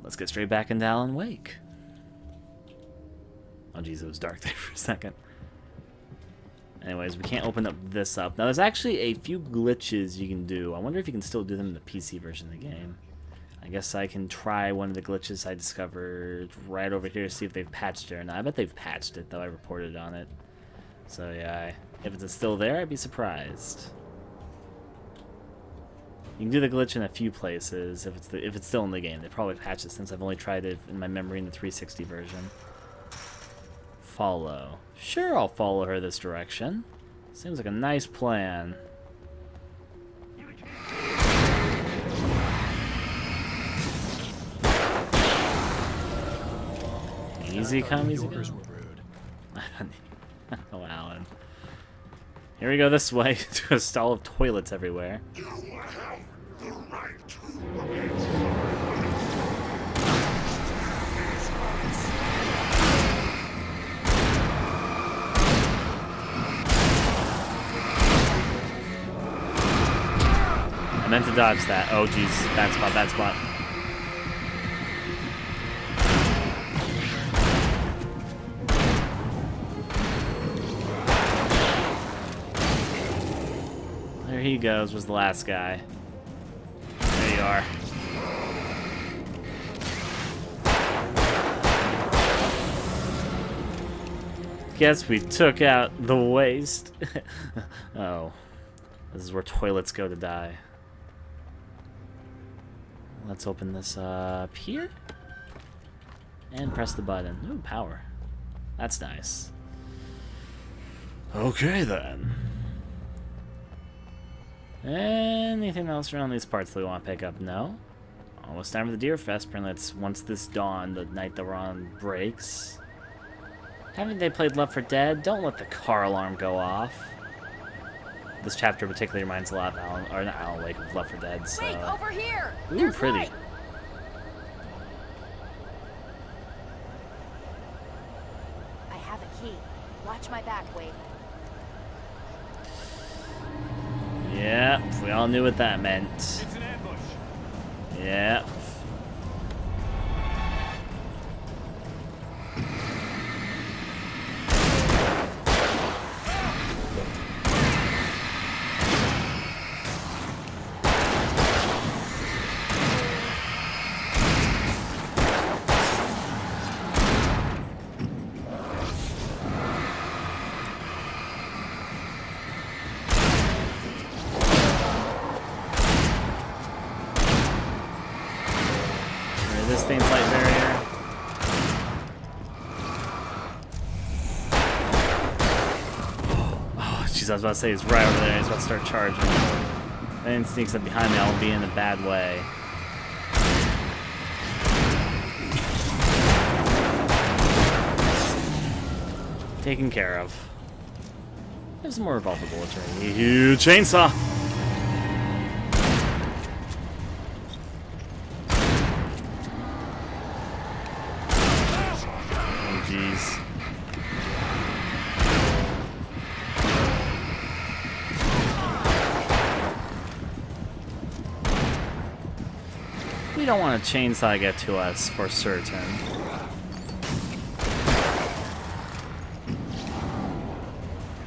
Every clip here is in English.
let's get straight back into Alan Wake. Oh jeez, it was dark there for a second. Anyways, we can't open this up. Now, there's actually a few glitches you can do. I wonder if you can still do them in the PC version of the game. I guess I can try one of the glitches I discovered right over here to see if they've patched it or not. I bet they've patched it, though. I reported on it. So, yeah, if it's still there, I'd be surprised. You can do the glitch in a few places if it's still in the game. They probably patched it since I've only tried it in my memory in the 360 version. Follow. Sure, I'll follow her this direction. Seems like a nice plan. Easy come, easy go. Oh, Alan. Here we go this way to a stall of toilets everywhere. You have the right to I meant to dodge that. Oh, jeez. Bad spot, bad spot. There he goes, was the last guy. There you are. Guess we took out the waste. Oh. This is where toilets go to die. Let's open this up here. And press the button. Ooh, power. That's nice. Okay, then. Anything else around these parts that we want to pick up? No. Almost time for the Deer Fest. Apparently that's once this dawn, the night that we're on breaks. Haven't they played Left 4 Dead? Don't let the car alarm go off. This chapter particularly reminds a lot of Alan Wake of Left 4 Dead. So. Wait, over here! Ooh, There's pretty. light. I have a key. Watch my back, Wade. Yeah, we all knew what that meant. It's an ambush. Yeah. This thing's light barrier. Oh, jeez, I was about to say he's right over there. He's about to start charging. If anything sneaks up behind me, I'll be in a bad way. Taken care of. There's some more revolver bullets right here. Huge chainsaw! Jeez. We don't want a chainsaw get to us for certain.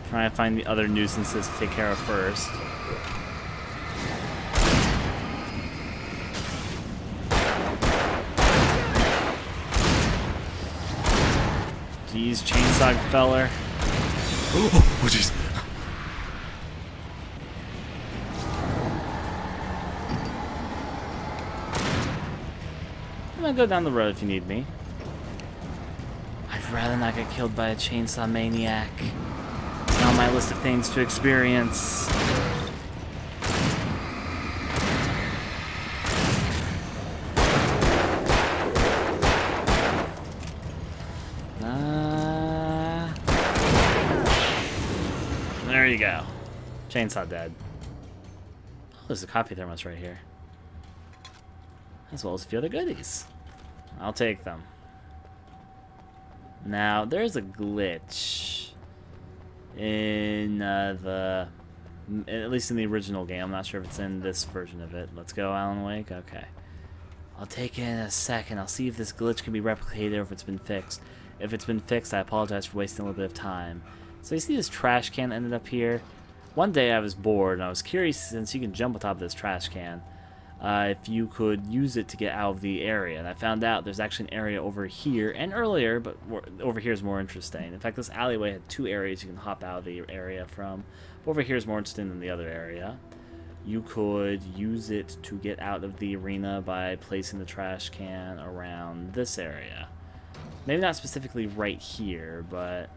Trying to find the other nuisances to take care of first. Jeez, chainsaw feller. Oh, jeez. I'm gonna go down the road if you need me. I'd rather not get killed by a chainsaw maniac. It's on my list of things to experience. There you go. Chainsaw dead. Oh, there's a coffee thermos right here. As well as a few other goodies. I'll take them. Now, there's a glitch in at least in the original game. I'm not sure if it's in this version of it. Let's go, Alan Wake. Okay. I'll take it in a second. I'll see if this glitch can be replicated or if it's been fixed. If it's been fixed, I apologize for wasting a little bit of time. So you see this trash can ended up here? One day I was bored and I was curious, since you can jump on top of this trash can, if you could use it to get out of the area. And I found out there's actually an area over here and earlier, but over here is more interesting. In fact, this alleyway had 2 areas you can hop out of the area from. But over here is more interesting than the other area. You could use it to get out of the arena by placing the trash can around this area. Maybe not specifically right here, but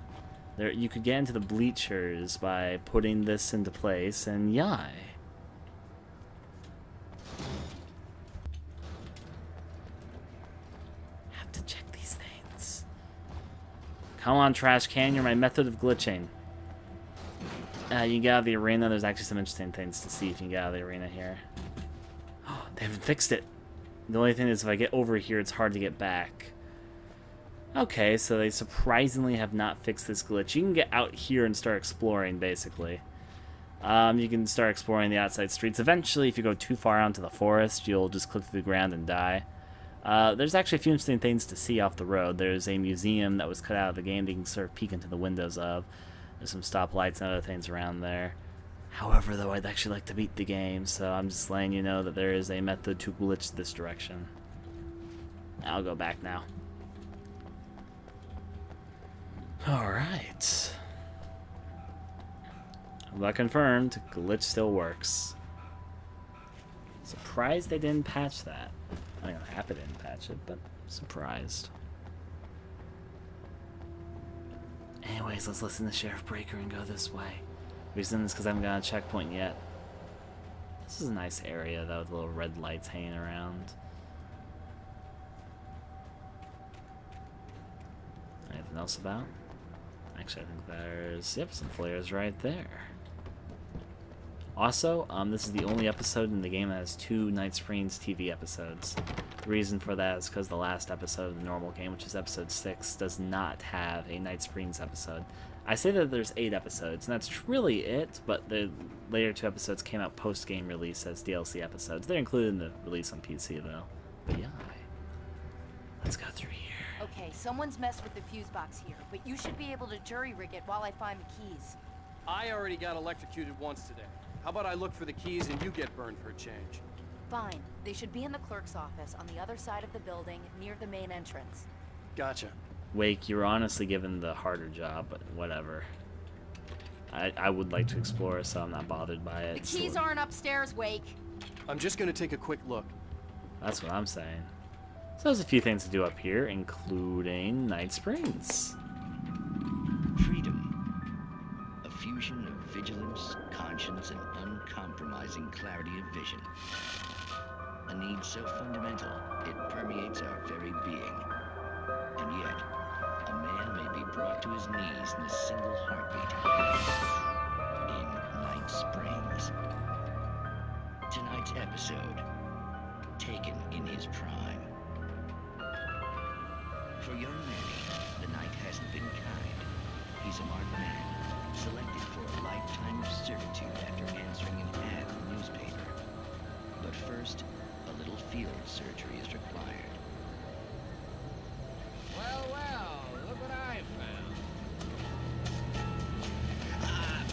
there you could get into the bleachers by putting this into place, and yai. Have to check these things. Come on, trash can, you're my method of glitching. You get out of the arena. There's actually some interesting things to see if you get out of the arena here. Oh, they haven't fixed it. The only thing is if I get over here, it's hard to get back. Okay, so they surprisingly have not fixed this glitch. You can get out here and start exploring, basically. You can start exploring the outside streets. Eventually, if you go too far out into the forest, you'll just click through the ground and die. There's actually a few interesting things to see off the road. There's a museum that was cut out of the game that you can sort of peek into the windows of. There's some stoplights and other things around there. However, though, I'd actually like to beat the game, so I'm just letting you know that there is a method to glitch this direction. I'll go back now. Alright. Well, confirmed, glitch still works. Surprised they didn't patch that. I mean, I'm happy they didn't patch it, but surprised. Anyways, let's listen to Sheriff Breaker and go this way. Reason is because I haven't got a checkpoint yet. This is a nice area, though, with little red lights hanging around. Anything else about? Actually, I think there's, yep, some flares right there. Also, this is the only episode in the game that has 2 Night Springs TV episodes. The reason for that is because the last episode of the normal game, which is episode 6, does not have a Night Springs episode. I say that there's 8 episodes, and that's really it, but the later 2 episodes came out post-game release as DLC episodes. They're included in the release on PC, though. But yeah, let's go through here. Okay, someone's messed with the fuse box here, but you should be able to jury rig it while I find the keys. I already got electrocuted once today. How about I look for the keys and you get burned for a change? Fine. They should be in the clerk's office on the other side of the building, near the main entrance. Gotcha. Wake, you were honestly given the harder job, but whatever. I would like to explore, so I'm not bothered by it. The keys aren't upstairs, Wake. I'm just gonna take a quick look. That's what I'm saying. So there's a few things to do up here, including Night Springs. Freedom. A fusion of vigilance, conscience, and uncompromising clarity of vision. A need so fundamental, it permeates our very being. And yet, a man may be brought to his knees in a single heartbeat. In Night Springs. Tonight's episode, Taken in His Prime. For young Manny, the night hasn't been kind. He's a marked man, selected for a lifetime of servitude after answering an ad in the newspaper. But first, a little field surgery is required. Well, well, look what I found.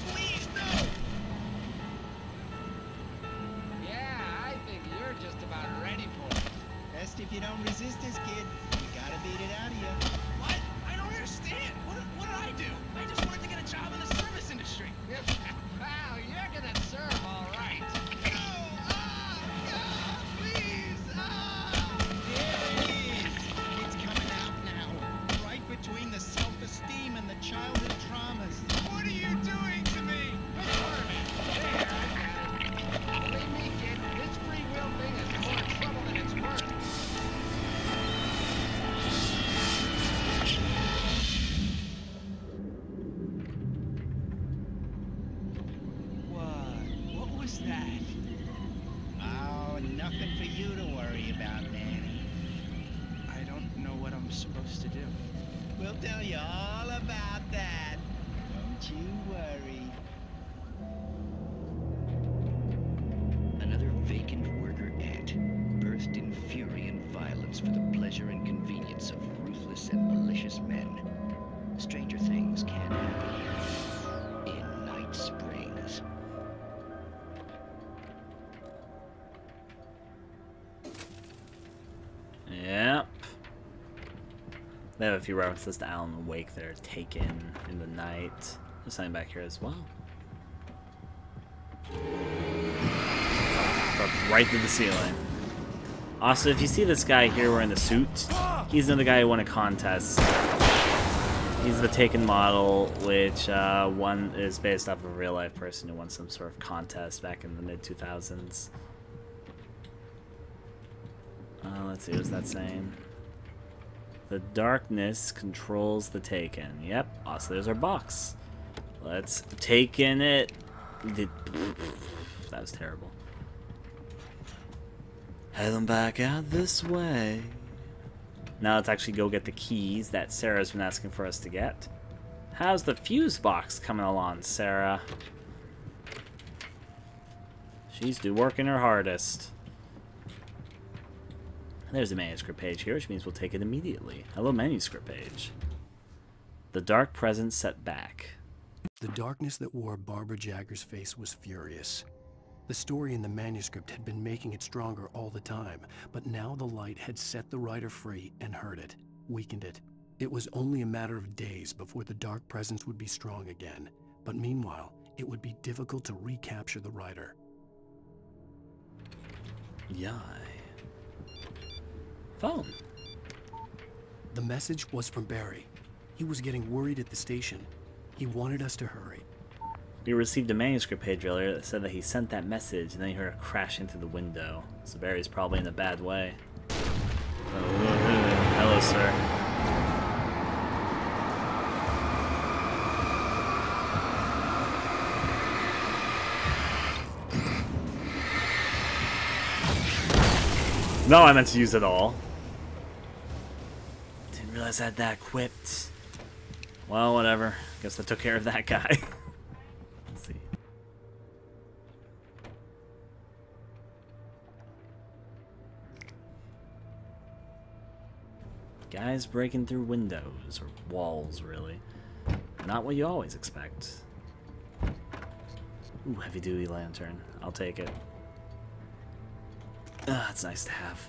Please, no! Yeah, I think you're just about ready for it. Best if you don't resist this, kid. You gotta beat it out of you. What? I don't understand. What did I do? I just wanted to get a job in the service industry. Wow, you're gonna serve all right. Please! It is. It's coming out now. Right between the self-esteem and the childhood traumas. What are you doing to me? There, I got it. Believe me, kid, this free will thing is more trouble than it's worth. What was that? Oh, nothing for you to worry about, Manny. I don't know what I'm supposed to do. We'll tell you all about that. Don't you worry. Another vacant worker ant, birthed burst in fury and violence for the pleasure and convenience of ruthless and malicious men. Stranger things can happen here in Night Springs. Yep. They have a few references to Alan Wake there. Taken in the night. There's something back here as well. Right through the ceiling. Also, if you see this guy here wearing the suit, he's another guy who won a contest. He's the Taken model, which one is based off of a real life person who won some sort of contest back in the mid-2000s. Let's see, what's that saying? The darkness controls the Taken. Yep. Also, there's our box. Let's take in it. That was terrible. Heading back out this way. Now let's actually go get the keys that Sarah's been asking for us to get. How's the fuse box coming along, Sarah? She's working her hardest. There's a manuscript page here, which means we'll take it immediately. Hello, manuscript page. The dark presence set back. The darkness that wore Barbara Jagger's face was furious. The story in the manuscript had been making it stronger all the time, but now the light had set the writer free and hurt it, weakened it. It was only a matter of days before the dark presence would be strong again, but meanwhile, it would be difficult to recapture the writer. Yai. Phone. The message was from Barry. He was getting worried at the station. He wanted us to hurry. We received a manuscript page earlier that said that he sent that message and then he heard it crash into the window. So Barry's probably in a bad way. Oh, hello, sir. No, I meant to use it all. Didn't realize I had that equipped. Well, whatever. Guess I took care of that guy. Let's see. Guys breaking through windows, or walls, really. Not what you always expect. Ooh, heavy-duty lantern. I'll take it. Ah, it's nice to have.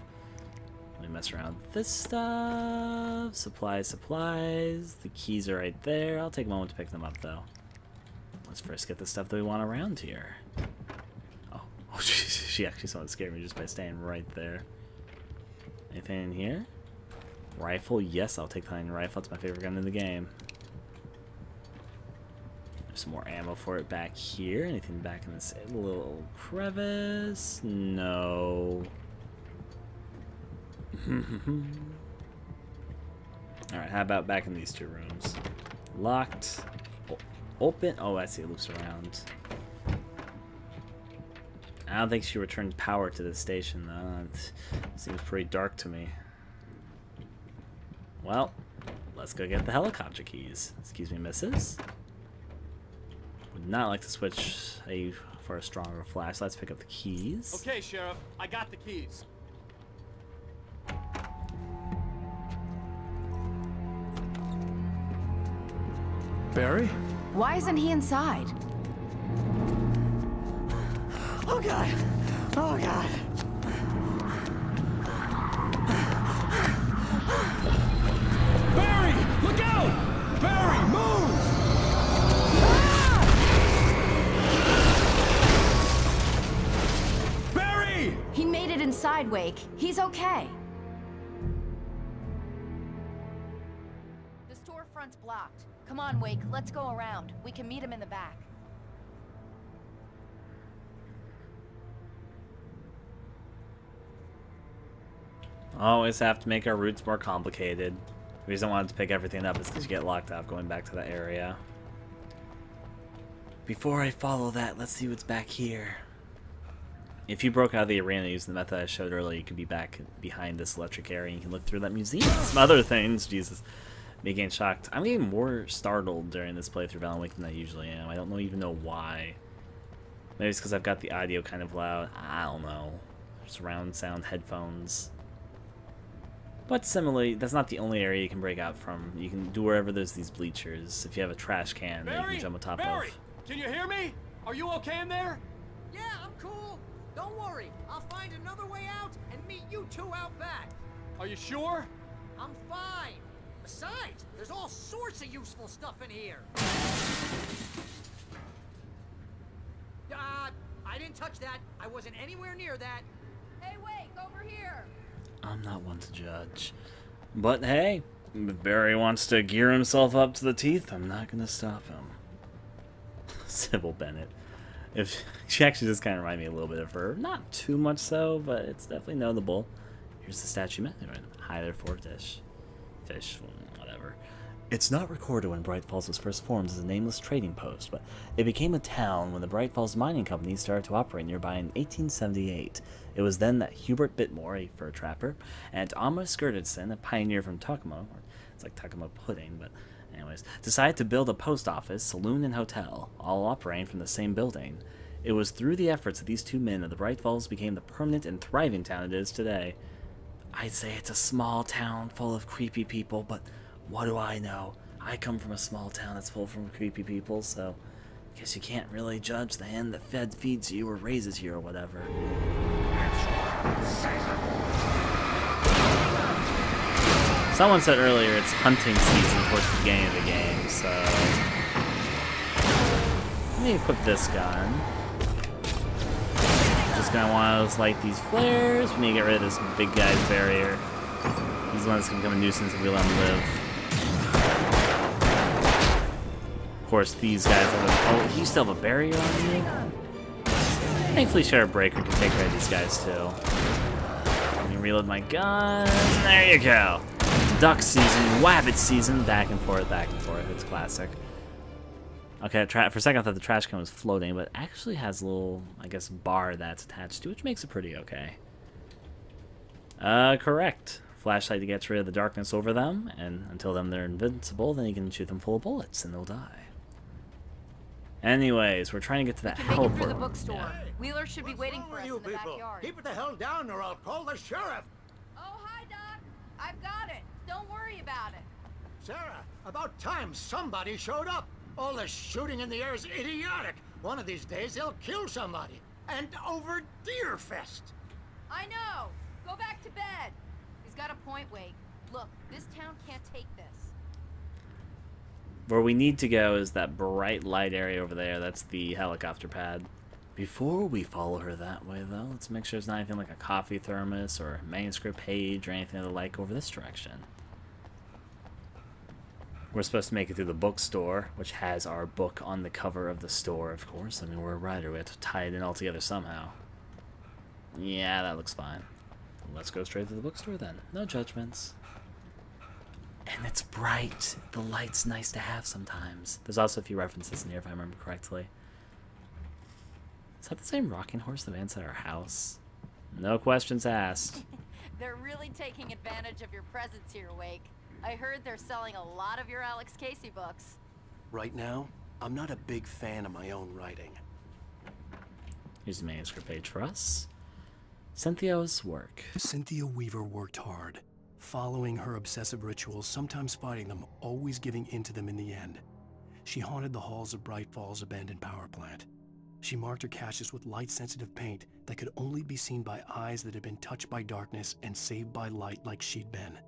Let me mess around with this stuff. Supplies, supplies. The keys are right there. I'll take a moment to pick them up, though. Let's first get the stuff that we want around here. Oh, she actually somewhat scared me just by staying right there. Anything in here? Rifle? Yes, I'll take the hunting rifle. It's my favorite gun in the game. There's some more ammo for it back here. Anything back in this little crevice? No. Alright, how about back in these two rooms? Locked. Open. Oh, I see. It loops around. I don't think she returned power to the station, though. It seems pretty dark to me. Well, let's go get the helicopter keys. Excuse me, missus. Would not like to switch for a stronger flash. Let's pick up the keys. Okay, Sheriff. I got the keys. Barry? Why isn't he inside? Oh God! Oh God! Barry! Look out! Barry, move! Barry! He made it inside, Wake. He's okay. The storefront's blocked. Come on, Wake. Let's go around. We can meet him in the back. Always have to make our routes more complicated. The reason I wanted to pick everything up is because you get locked out going back to that area. Before I follow that, let's see what's back here. If you broke out of the arena using the method I showed earlier, you could be back behind this electric area and you can look through that museum and some other things. Jesus. Me getting shocked. I'm getting more startled during this playthrough of Alan Wake than I usually am. I don't even know why. Maybe it's because I've got the audio kind of loud. I don't know. surround sound headphones. But similarly, that's not the only area you can break out from. You can do wherever there's these bleachers. If you have a trash can that you can jump on top Barry, of. can you hear me? Are you okay in there? Yeah, I'm cool. Don't worry. I'll find another way out and meet you two out back. Are you sure? I'm fine. Besides, there's all sorts of useful stuff in here. I didn't touch that. I wasn't anywhere near that. Hey, Wake, over here. I'm not one to judge. But hey, if Barry wants to gear himself up to the teeth, I'm not going to stop him. Sybil Bennett. She actually just kind of reminded me a little bit of her. Not too much so, but it's definitely notable. Here's the statue measurement. Hi there, Fortish. Fish, whatever. It's not recorded when Bright Falls was first formed as a nameless trading post, but it became a town when the Bright Falls Mining Company started to operate nearby in 1878. It was then that Hubert Bitmore, a fur trapper, and Amma Skirtedson, a pioneer from Tucamo, or it's like Tucamo pudding, but anyways, decided to build a post office, saloon, and hotel, all operating from the same building. It was through the efforts of these two men that the Bright Falls became the permanent and thriving town it is today. I'd say it's a small town full of creepy people, but what do I know? I come from a small town that's full of creepy people, so I guess you can't really judge the hand that feeds you or raises you or whatever. Someone said earlier it's hunting season towards the beginning of the game, so let me equip this gun. Just gonna want to light these flares. We need to get rid of this big guy's barrier. He's the one that's gonna become a nuisance if we let him live. Of course, these guys have a... Oh, you still have a barrier on you? Thankfully, Sheriff Breaker can take care of these guys, too. Let me reload my gun. There you go. Duck season, wabbit season. Back and forth, back and forth. It's classic. Okay, for a second I thought the trash can was floating, but it actually has a little, I guess, bar that's attached to it, which makes it pretty okay. Correct. Flashlight gets rid of the darkness over them, and until then they're invincible, then you can shoot them full of bullets, and they'll die. Anyways, we're trying to get to that Make it through the heliport. bookstore. Yeah. Wheeler should be waiting for us in the backyard. Keep it the hell down or I'll call the sheriff. Oh, hi, Doc. I've got it. Don't worry about it. Sarah, about time somebody showed up. All the shooting in the air is idiotic. One of these days they'll kill somebody. And over Deerfest. I know. Go back to bed. He's got a point, Wake. Look, this town can't take this. Where we need to go is that bright light area over there. That's the helicopter pad. Before we follow her that way, though, let's make sure it's not anything like a coffee thermos or a manuscript page or anything of the like over this direction. We're supposed to make it through the bookstore, which has our book on the cover of the store, of course. I mean, we're a writer. We have to tie it in all together somehow. Yeah, that looks fine. Let's go straight to the bookstore then. No judgments. And it's bright. The light's nice to have sometimes. There's also a few references in here, if I remember correctly. Is that the same rocking horse that Vance at our house? No questions asked. They're really taking advantage of your presence here, Wake. I heard they're selling a lot of your Alex Casey books. Right now, I'm not a big fan of my own writing. Here's a manuscript page for us. Cynthia's work. Cynthia Weaver worked hard, following her obsessive rituals, sometimes fighting them, always giving in to them in the end. She haunted the halls of Bright Falls' abandoned power plant. She marked her caches with light-sensitive paint that could only be seen by eyes that had been touched by darkness and saved by light like she'd been.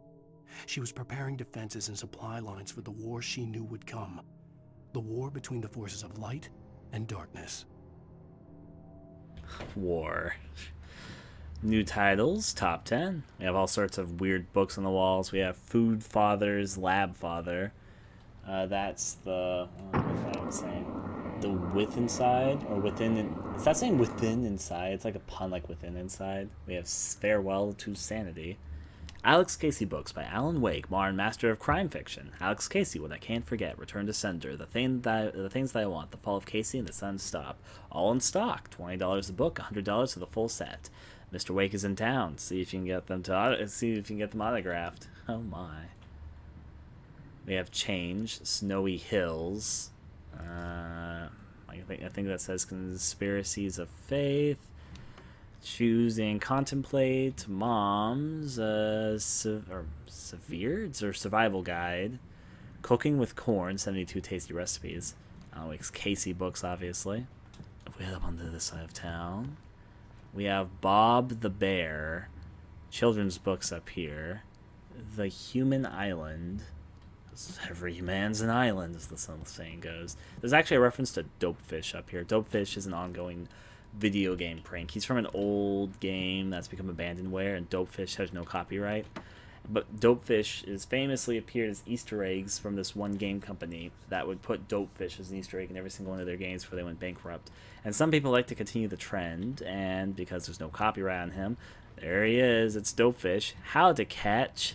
She was preparing defenses and supply lines for the war she knew would come. The war between the forces of light and darkness. War. New titles, top 10. We have all sorts of weird books on the walls. We have Food Father's Lab Father. That's the... what was I saying? The with inside, or within... Is that saying within inside? It's like a pun, like within inside. We have Farewell to Sanity. Alex Casey books by Alan Wake, modern master of crime fiction. Alex Casey, What I Can't Forget, Return to Sender, The Things That I Want, The Fall of Casey, and The Sun Stop. All in stock. $20 a book, $100 for the full set. Mr. Wake is in town. See if you can get them autographed. Oh my. We have Change, Snowy Hills. I think that says Conspiracies of Faith. Choosing Contemplate Mom's Survival Guide. Cooking with Corn, 72 tasty recipes. It's Casey books, obviously. If we head up onto this side of town, we have Bob the Bear. Children's books up here. The Human Island. Every man's an island, as the saying goes. There's actually a reference to Dopefish up here. Dopefish is an ongoing video game prank. He's from an old game that's become abandonware, and Dopefish has no copyright. But Dopefish is famously appeared as Easter eggs from this one game company that would put Dopefish as an Easter egg in every single one of their games before they went bankrupt. And some people like to continue the trend, and because there's no copyright on him, there he is. It's Dopefish. How to catch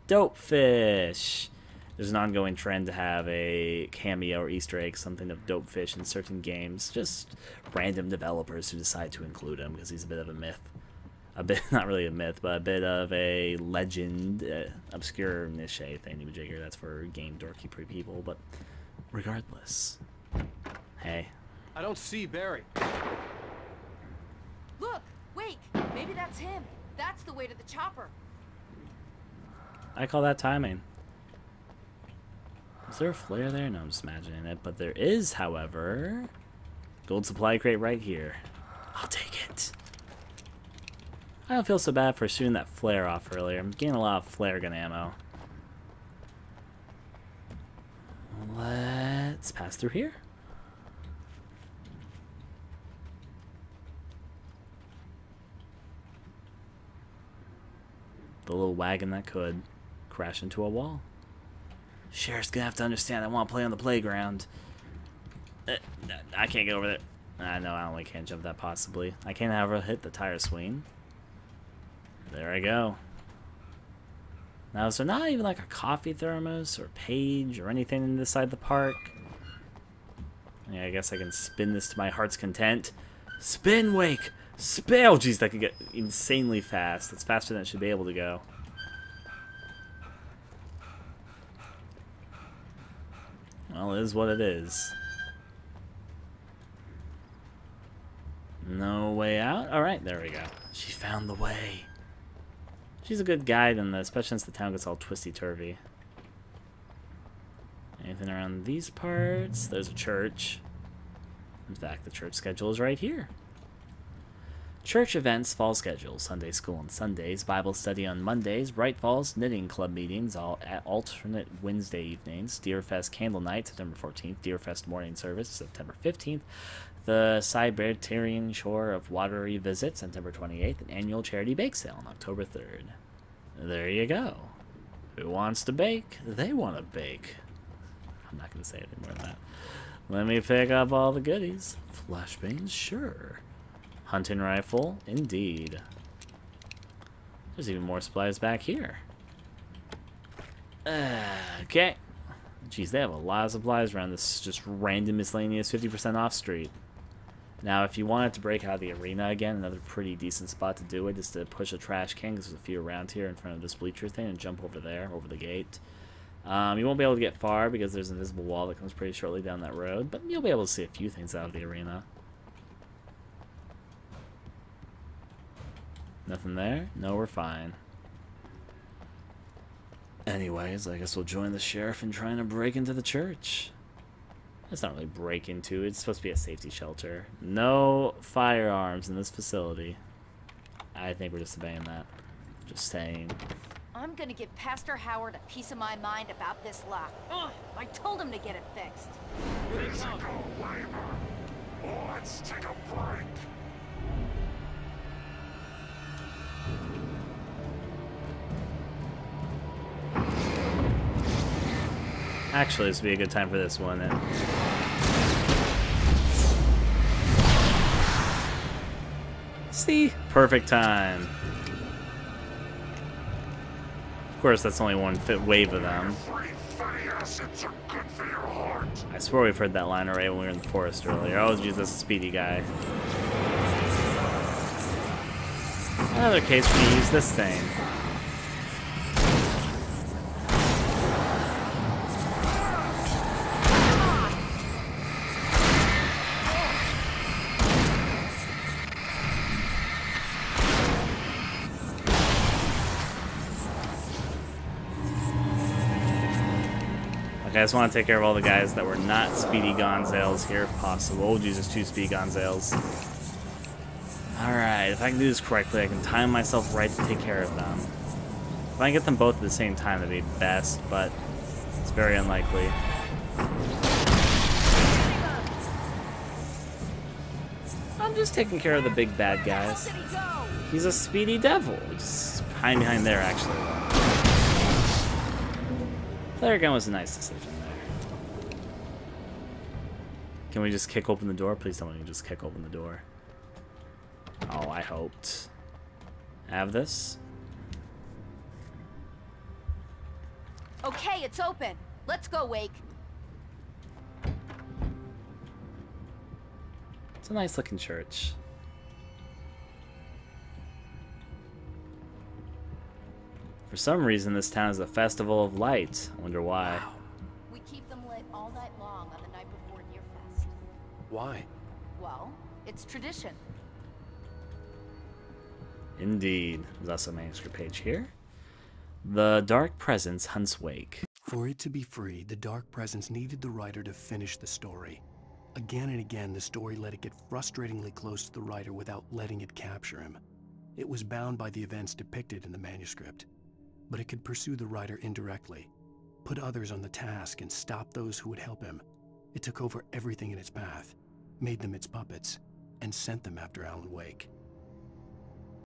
Dopefish. There's an ongoing trend to have a cameo or Easter egg, something of Dopefish in certain games. Just random developers who decide to include him because he's a bit of a myth. A bit, not really a myth, but a bit of a legend, obscure niche thingy-majigger. That's for game dorky people, but regardless. Hey. I don't see Barry. Look, Wake, maybe that's him. That's the way to the chopper. I call that timing. Is there a flare there? No, I'm just imagining it. But there is, however, gold supply crate right here. I'll take it. I don't feel so bad for shooting that flare off earlier. I'm getting a lot of flare gun ammo. Let's pass through here. The little wagon that could crash into a wall. Sheriff's gonna have to understand I want to play on the playground. I can't get over there. I know I only can't jump that possibly. I can't have her hit the tire swing. There I go. Now, is there not even like a coffee thermos or page or anything in this side of the park? Yeah, I guess I can spin this to my heart's content. Spin, Wake! Spin! Oh, jeez, that could get insanely fast. It's faster than it should be able to go. Well, it is what it is. No way out? Alright, there we go. She found the way. She's a good guide, and especially since the town gets all twisty-turvy. Anything around these parts? There's a church. In fact, the church schedule is right here. Church events, fall schedule, Sunday school on Sundays, Bible study on Mondays, Bright Falls knitting club meetings all at alternate Wednesday evenings, Deerfest candle night, September 14th, Deerfest morning service, September 15th, the Siberian Shore of Watery visit, September 28th, an annual charity bake sale on October 3rd. There you go. Who wants to bake? They want to bake. I'm not going to say it anymore than that. Let me pick up all the goodies. Flashbangs? Sure. Hunting rifle? Indeed. There's even more supplies back here. Okay. Jeez, they have a lot of supplies around this just random miscellaneous 50% off street. Now, if you wanted to break out of the arena again, another pretty decent spot to do it is to push a trash can, because there's a few around here in front of this bleacher thing, and jump over there, over the gate. You won't be able to get far because there's an invisible wall that comes pretty shortly down that road, but you'll be able to see a few things out of the arena. Nothing there? No, we're fine. Anyways, I guess we'll join the sheriff in trying to break into the church. It's not really break into, it's supposed to be a safety shelter. No firearms in this facility. I think we're just obeying that. Just saying. I'm gonna give Pastor Howard a piece of my mind about this lock. Ugh, I told him to get it fixed. Physical labor. Let's take a break. Actually, this would be a good time for this one. See? Perfect time. Of course, that's only one wave of them. I swear we've heard that line already when we were in the forest earlier. Oh, geez, that's a speedy guy. Another case we use this thing. Okay, I just want to take care of all the guys that were not Speedy Gonzales here if possible. Oh, Jesus, 2 Speedy Gonzales. Alright, if I can do this correctly, I can time myself right to take care of them. If I can get them both at the same time, that'd be best, but it's very unlikely. I'm just taking care of the big bad guys. He's a speedy devil. Just hiding behind there, actually. Flare gun was a nice decision there. Can we just kick open the door? Please tell me we can just kick open the door. Oh, I hoped. Have this? Okay, it's open. Let's go, Wake. It's a nice looking church. For some reason, this town is a festival of light. I wonder why. Wow. We keep them lit all night long on the night before Deerfest. Why? Well, it's tradition. Indeed. There's also a manuscript page here. The Dark Presence hunts Wake. For it to be free, the Dark Presence needed the writer to finish the story. Again and again, the story let it get frustratingly close to the writer without letting it capture him. It was bound by the events depicted in the manuscript, but it could pursue the writer indirectly, put others on the task, and stop those who would help him. It took over everything in its path, made them its puppets, and sent them after Alan Wake.